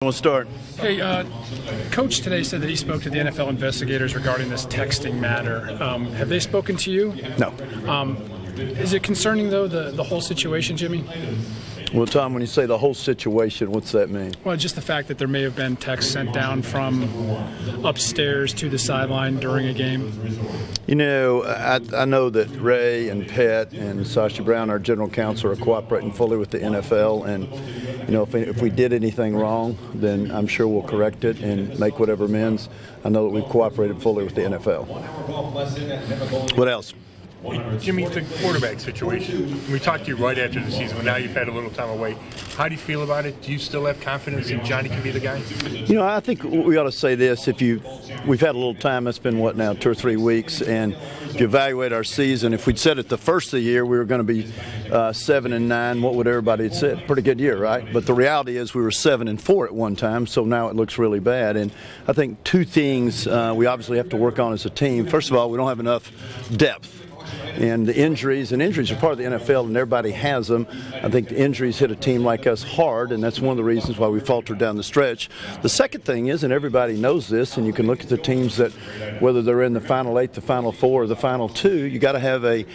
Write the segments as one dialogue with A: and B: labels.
A: We'll start.
B: Hey, Coach today said that he spoke to the NFL investigators regarding this texting matter. Have they spoken to you?
A: No.
B: Is it concerning, though, the whole situation, Jimmy?
A: Well, Tom, when you say the whole situation, what's that mean?
B: Well, just the fact that there may have been texts sent down from upstairs to the sideline during a game.
A: You know, I know that Ray and Pat and Sasha Brown, our general counsel, are cooperating fully with the NFL. And, you know, if we did anything wrong, then I'm sure we'll correct it and make whatever amends. I know that we've cooperated fully with the NFL. What else?
C: Jimmy, the quarterback situation. We talked to you right after the season, but now you've had a little time away. How do you feel about it? Do you still have confidence that Johnny can be the guy?
A: You know, I think we ought to say this. We've had a little time. It's been, 2 or 3 weeks. And if you evaluate our season, if we'd said at the first of the year we were going to be 7-9, what would everybody have said? Pretty good year, right? But the reality is we were 7-4 at one time, so now it looks really bad. And I think 2 things we obviously have to work on as a team. First of all, we don't have enough depth. And the injuries are part of the NFL, and everybody has them. I think the injuries hit a team like us hard, and that's one of the reasons why we faltered down the stretch. The second thing is, and everybody knows this, and you can look at the teams that, whether they're in the Final 8, the Final 4, or the Final 2, you got to have a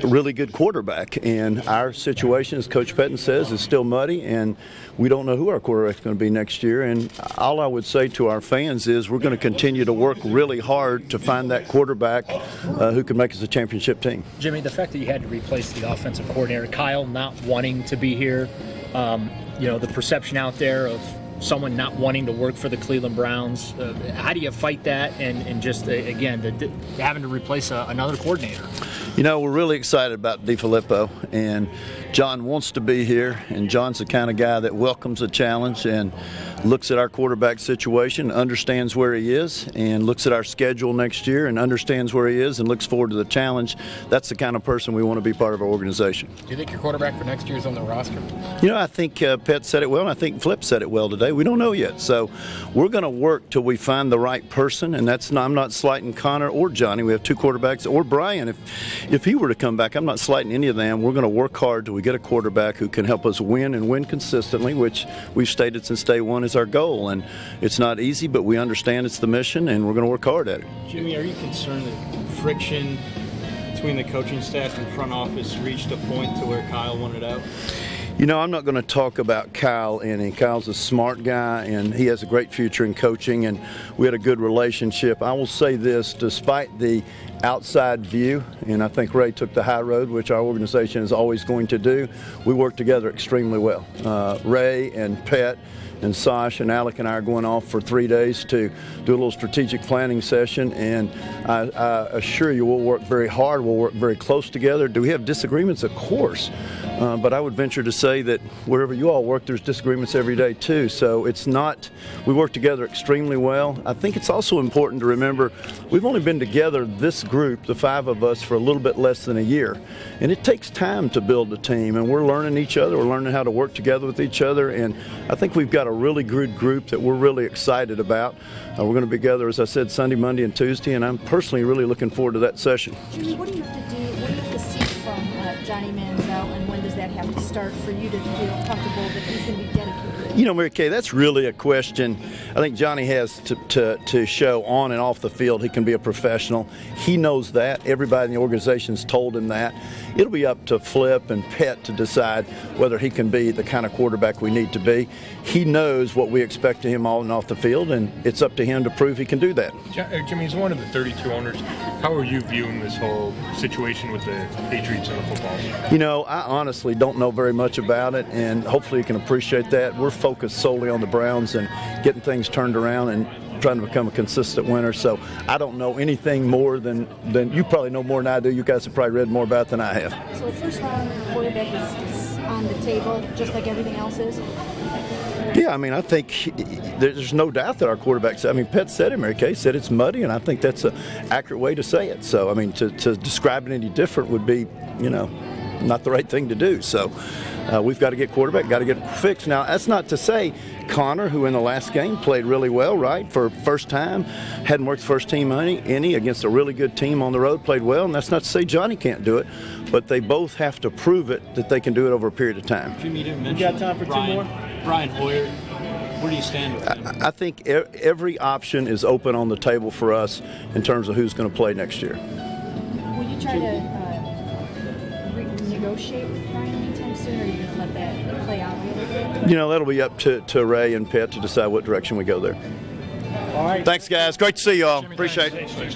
A: really good quarterback. And our situation, as Coach Pettine says, is still muddy, and we don't know who our quarterback is going to be next year. And all I would say to our fans is we're going to continue to work really hard to find that quarterback who can make us a championship team.
D: Jimmy, the fact that you had to replace the offensive coordinator, Kyle not wanting to be here, the perception out there of someone not wanting to work for the Cleveland Browns, how do you fight that and just, again, having to replace another coordinator?
A: You know, we're really excited about DiFilippo, and John wants to be here, and John's the kind of guy that welcomes a challenge and looks at our quarterback situation, understands where he is, and looks at our schedule next year and understands where he is and looks forward to the challenge. That's the kind of person we want to be part of our organization.
E: Do you think your quarterback for next year is on the roster?
A: You know, I think Pet said it well, and I think Flip said it well today. We don't know yet. So we're going to work till we find the right person, and I'm not slighting Connor or Johnny. We have 2 quarterbacks, or Brian. If he were to come back, I'm not slighting any of them. We're going to work hard till we get a quarterback who can help us win and win consistently, which we've stated since day one is our goal. And it's not easy, but we understand it's the mission, and we're going to work hard at it.
F: Jimmy, are you concerned that friction between the coaching staff and front office reached a point to where Kyle wanted out?
A: You know, I'm not going to talk about Kyle any. Kyle's a smart guy, and he has a great future in coaching, and we had a good relationship. I will say this, despite the outside view, and I think Ray took the high road, which our organization is always going to do, we work together extremely well. Ray and Pat and Sash and Alec and I are going off for 3 days to do a little strategic planning session, and I assure you we'll work very hard, we'll work very close together. Do we have disagreements? Of course. But I would venture to say that wherever you all work, there's disagreements every day too. So it's not, we work together extremely well. I think it's also important to remember we've only been together, this group, the 5 of us, for a little bit less than a year. And it takes time to build a team, and we're learning each other, we're learning how to work together with each other, and I think we've got a really good group that we're really excited about. We're going to be together, as I said, Sunday, Monday, and Tuesday, and I'm personally really looking forward to that session.
G: Jimmy, what do you have to do, what do you have to see from Johnny Manziel, and when does that have to start for you to feel comfortable that he's going to be dedicated?
A: You know, Mary Kay, that's really a question. I think Johnny has to show on and off the field he can be a professional. He knows that. Everybody in the organization's told him that. It'll be up to Flip and Pet to decide whether he can be the kind of quarterback we need to be. He knows what we expect of him on and off the field, and it's up to him to prove he can do that.
C: Jimmy, as one of the 32 owners, how are you viewing this whole situation with the Patriots and the football?
A: You know, I honestly don't know very much about it, and hopefully you can appreciate that. We're focused solely on the Browns and getting things turned around and trying to become a consistent winner. So I don't know anything more than you probably know more than I do. You guys have probably read more about it than I have.
G: So first round quarterback is on the table just like everything else is?
A: Yeah, I mean, I think there's no doubt that our quarterbacks, I mean, Pet said it, Mary Kay said it's muddy, and I think that's an accurate way to say it. So, I mean, to describe it any different would be, not the right thing to do. So we've got to get quarterback, got to get it fixed. Now, that's not to say Connor, who in the last game played really well, right, for first time, hadn't worked first team any against a really good team on the road, played well, and that's not to say Johnny can't do it, but they both have to prove it that they can do it over a period of time.
F: Jimmy, you got time for 2 more? Brian Hoyer Where do you stand with him?
A: I think every option is open on the table for us in terms of who's going to play next year.
G: Will you try to renegotiate with Brian anytime soon, or you just let that play out a little bit?
A: You know, that'll be up to Ray and Pitt to decide what direction we go there.
B: All right.
A: Thanks, guys. Great to see you all. Appreciate it.
B: Thanks.